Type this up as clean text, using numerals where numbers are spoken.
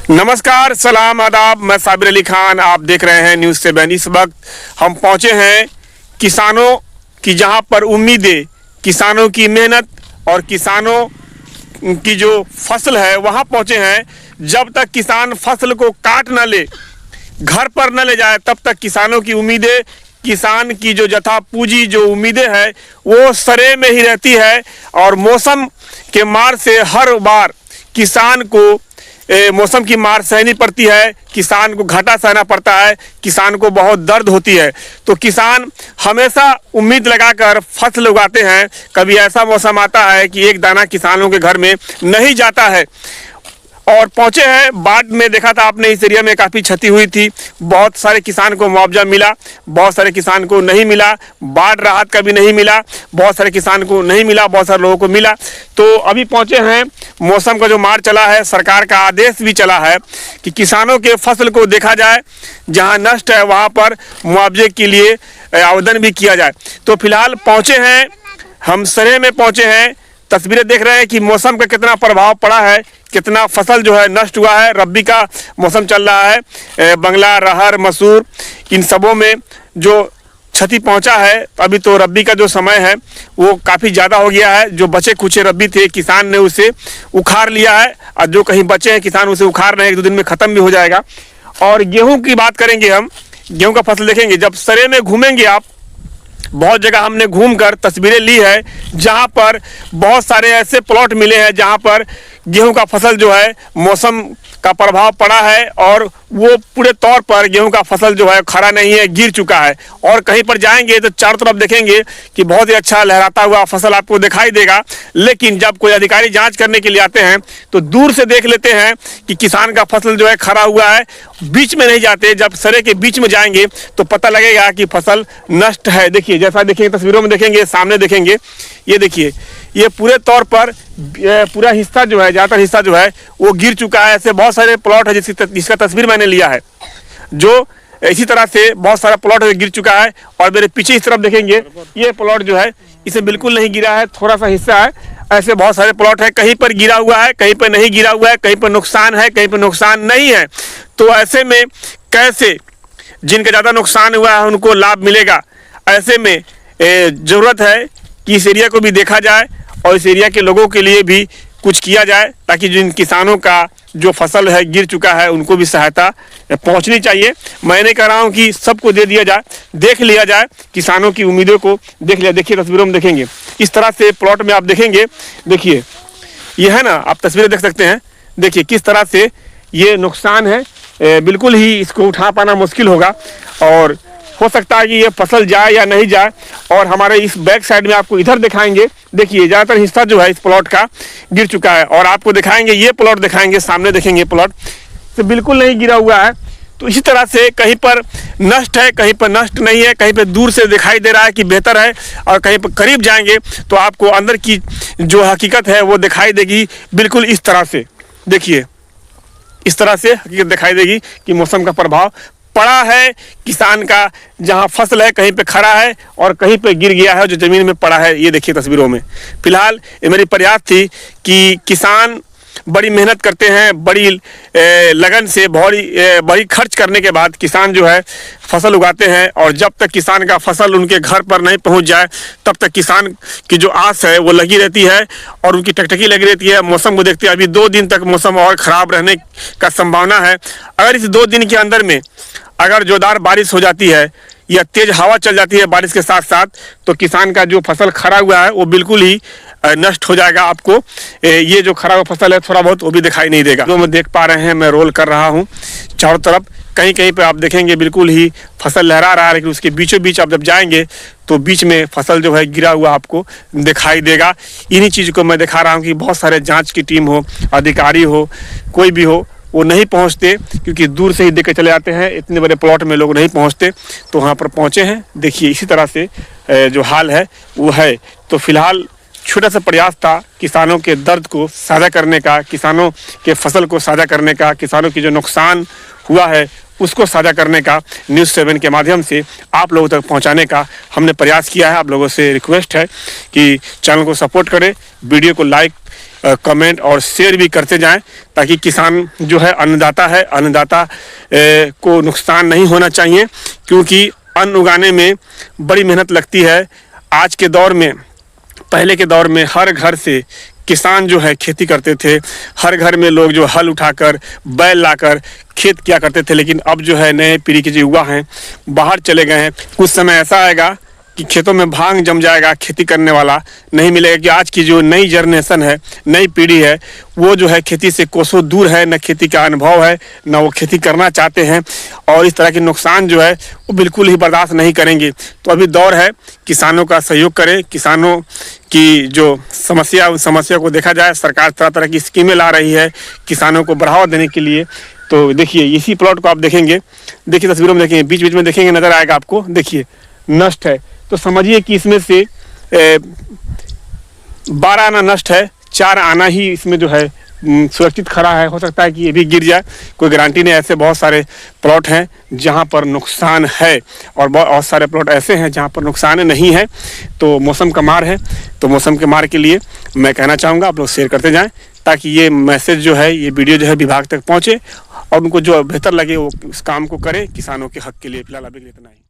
नमस्कार, सलाम, आदाब। मैं साबिर अली खान, आप देख रहे हैं न्यूज़ 7। इस वक्त हम पहुंचे हैं किसानों की जहां पर उम्मीदें, किसानों की मेहनत और किसानों की जो फसल है वहां पहुंचे हैं। जब तक किसान फसल को काट न ले, घर पर न ले जाए, तब तक किसानों की उम्मीदें, किसान की जो जथा पूंजी जो उम्मीदें हैं वो सरे में ही रहती है। और मौसम के मार से हर बार किसान को मौसम की मार सहनी पड़ती है, किसान को घाटा सहना पड़ता है, किसान को बहुत दर्द होती है। तो किसान हमेशा उम्मीद लगाकर फसल उगाते हैं। कभी ऐसा मौसम आता है कि एक दाना किसानों के घर में नहीं जाता है। और पहुंचे हैं बाढ़ में, देखा था आपने, इस एरिया में काफ़ी क्षति हुई थी। बहुत सारे किसान को मुआवजा मिला, बहुत सारे किसान को नहीं मिला। बाढ़ राहत का भी नहीं मिला, बहुत सारे किसान को नहीं मिला, बहुत सारे लोगों को मिला। तो अभी पहुंचे हैं, मौसम का जो मार चला है, सरकार का आदेश भी चला है कि किसानों के फसल को देखा जाए, जहाँ नष्ट है वहाँ पर मुआवजे के लिए आवेदन भी किया जाए। तो फिलहाल पहुँचे हैं, हम सरे में पहुँचे हैं। तस्वीरें देख रहे हैं कि मौसम का कितना प्रभाव पड़ा है, कितना फसल जो है नष्ट हुआ है। रब्बी का मौसम चल रहा है, बंगला, रहर, मसूर, इन सबों में जो क्षति पहुंचा है। अभी तो रब्बी का जो समय है वो काफ़ी ज़्यादा हो गया है। जो बचे कुचे रब्बी थे, किसान ने उसे उखाड़ लिया है, और जो कहीं बचे हैं किसान उसे उखाड़ रहे हैं, 1-2 दिन में ख़त्म भी हो जाएगा। और गेहूँ की बात करेंगे हम, गेहूँ का फसल देखेंगे। जब सरे में घूमेंगे आप, बहुत जगह हमने घूमकर तस्वीरें ली है जहां पर बहुत सारे ऐसे प्लॉट मिले हैं जहां पर गेहूं का फसल जो है मौसम का प्रभाव पड़ा है और वो पूरे तौर पर गेहूं का फसल जो है खरा नहीं है, गिर चुका है। और कहीं पर जाएंगे तो चारों तरफ देखेंगे कि बहुत ही अच्छा लहराता हुआ फसल आपको दिखाई देगा। लेकिन जब कोई अधिकारी जांच करने के लिए आते हैं तो दूर से देख लेते हैं कि किसान का फसल जो है खरा हुआ है, बीच में नहीं जाते। जब सरे के बीच में जाएंगे तो पता लगेगा कि फसल नष्ट है। देखिए, जैसा देखेंगे तस्वीरों में देखेंगे, सामने देखेंगे, ये देखिए, ये पूरे तौर पर पूरा हिस्सा जो है, ज़्यादातर हिस्सा जो है वो गिर चुका है। ऐसे बहुत सारे प्लॉट है जिसका तस्वीर मैंने लिया है, जो इसी तरह से बहुत सारा प्लॉट गिर चुका है। और मेरे पीछे इस तरफ देखेंगे, ये प्लॉट जो है इसे बिल्कुल नहीं गिरा है, थोड़ा सा हिस्सा है। ऐसे बहुत सारे प्लॉट है, कहीं पर गिरा हुआ है, कहीं पर नहीं गिरा हुआ है, कहीं पर नुकसान है, कहीं पर नुकसान नहीं है। तो ऐसे में कैसे जिनका ज़्यादा नुकसान हुआ है उनको लाभ मिलेगा? ऐसे में ज़रूरत है कि इस एरिया को भी देखा जाए और इस एरिया के लोगों के लिए भी कुछ किया जाए, ताकि जिन किसानों का जो फसल है गिर चुका है उनको भी सहायता पहुंचनी चाहिए। मैं नहीं कह रहा हूं कि सबको दे दिया जाए, देख लिया जाए, किसानों की उम्मीदों को देख लिया। देखिए तस्वीरों में देखेंगे, इस तरह से प्लॉट में आप देखेंगे, देखिए ये है ना, आप तस्वीरें देख सकते हैं। देखिए किस तरह से ये नुकसान है, बिल्कुल ही इसको उठा पाना मुश्किल होगा। और हो सकता है कि ये फसल जाए या नहीं जाए। और हमारे इस बैक साइड में आपको इधर दिखाएंगे, देखिए ज़्यादातर हिस्सा जो है इस प्लॉट का गिर चुका है। और आपको दिखाएंगे, ये प्लॉट दिखाएंगे, सामने देखेंगे प्लॉट तो बिल्कुल नहीं गिरा हुआ है। तो इसी तरह से कहीं पर नष्ट है, कहीं पर नष्ट नहीं है, कहीं पर दूर से दिखाई दे रहा है कि बेहतर है, और कहीं पर करीब जाएंगे तो आपको अंदर की जो हकीकत है वो दिखाई देगी। बिल्कुल इस तरह से देखिए, इस तरह से हकीकत दिखाई देगी कि मौसम का प्रभाव पड़ा है। किसान का जहां फसल है कहीं पे खड़ा है और कहीं पे गिर गया है, जो ज़मीन में पड़ा है। ये देखिए तस्वीरों में। फिलहाल ये मेरी प्रयास थी कि किसान बड़ी मेहनत करते हैं, बड़ी लगन से, बड़ी खर्च करने के बाद किसान जो है फसल उगाते हैं। और जब तक किसान का फसल उनके घर पर नहीं पहुंच जाए तब तक किसान की जो आस है वो लगी रहती है और उनकी टकटकी लगी रहती है। मौसम को देखते हैं, अभी 2 दिन तक मौसम और ख़राब रहने का संभावना है। अगर इस 2 दिन के अंदर में अगर जोरदार बारिश हो जाती है या तेज़ हवा चल जाती है बारिश के साथ साथ, तो किसान का जो फसल खरा हुआ है वो बिल्कुल ही नष्ट हो जाएगा। आपको ये जो खरा हुआ फसल है थोड़ा बहुत वो भी दिखाई नहीं देगा। जो मैं देख पा रहे हैं, मैं रोल कर रहा हूँ चारों तरफ, कहीं कहीं पे आप देखेंगे बिल्कुल ही फसल लहरा रहा है, लेकिन उसके बीचों बीच आप जब जाएंगे तो बीच में फसल जो है गिरा हुआ आपको दिखाई देगा। इन्हीं चीज़ को मैं दिखा रहा हूँ कि बहुत सारे जाँच की टीम हो, अधिकारी हो, कोई भी हो, वो नहीं पहुंचते, क्योंकि दूर से ही देख के चले जाते हैं। इतने बड़े प्लॉट में लोग नहीं पहुंचते, तो वहाँ पर पहुँचे हैं। देखिए इसी तरह से जो हाल है वो है। तो फिलहाल छोटा सा प्रयास था किसानों के दर्द को साझा करने का, किसानों के फसल को साझा करने का, किसानों की जो नुकसान हुआ है उसको साझा करने का, न्यूज़ 7 के माध्यम से आप लोगों तक पहुंचाने का हमने प्रयास किया है। आप लोगों से रिक्वेस्ट है कि चैनल को सपोर्ट करें, वीडियो को लाइक कमेंट और शेयर भी करते जाएं, ताकि किसान जो है अन्नदाता को नुकसान नहीं होना चाहिए, क्योंकि अन्न उगाने में बड़ी मेहनत लगती है। आज के दौर में, पहले के दौर में हर घर से किसान जो है खेती करते थे, हर घर में लोग जो हल उठाकर बैल लाकर खेत किया करते थे। लेकिन अब जो है नए पीढ़ी के जो युवा हैं बाहर चले गए हैं। कुछ समय ऐसा आएगा कि खेतों में भांग जम जाएगा, खेती करने वाला नहीं मिलेगा। कि आज की जो नई जनरेशन है, नई पीढ़ी है, वो जो है खेती से कोसों दूर है, न खेती का अनुभव है, न वो खेती करना चाहते हैं, और इस तरह के नुकसान जो है वो बिल्कुल ही बर्दाश्त नहीं करेंगे। तो अभी दौर है किसानों का सहयोग करें, किसानों की जो समस्या, उस समस्या को देखा जाए। सरकार तरह तरह की स्कीमें ला रही है किसानों को बढ़ावा देने के लिए। तो देखिए इसी प्लॉट को आप देखेंगे, देखिए तस्वीरों में देखेंगे, बीच बीच में देखेंगे नजर आएगा आपको, देखिए नष्ट है। तो समझिए कि इसमें से 12 आना नष्ट है, 4 आना ही इसमें जो है सुरक्षित खड़ा है। हो सकता है कि ये भी गिर जाए, कोई गारंटी नहीं। ऐसे बहुत सारे प्लॉट हैं जहां पर नुकसान है, और बहुत सारे प्लॉट ऐसे हैं जहां पर नुकसान नहीं है। तो मौसम का मार है। तो मौसम के मार के लिए मैं कहना चाहूँगा आप लोग शेयर करते जाएँ, ताकि ये मैसेज जो है, ये वीडियो जो है विभाग तक पहुँचे और उनको जो बेहतर लगे वो इस काम को करें किसानों के हक के लिए। फिलहाल अभी इतना ही।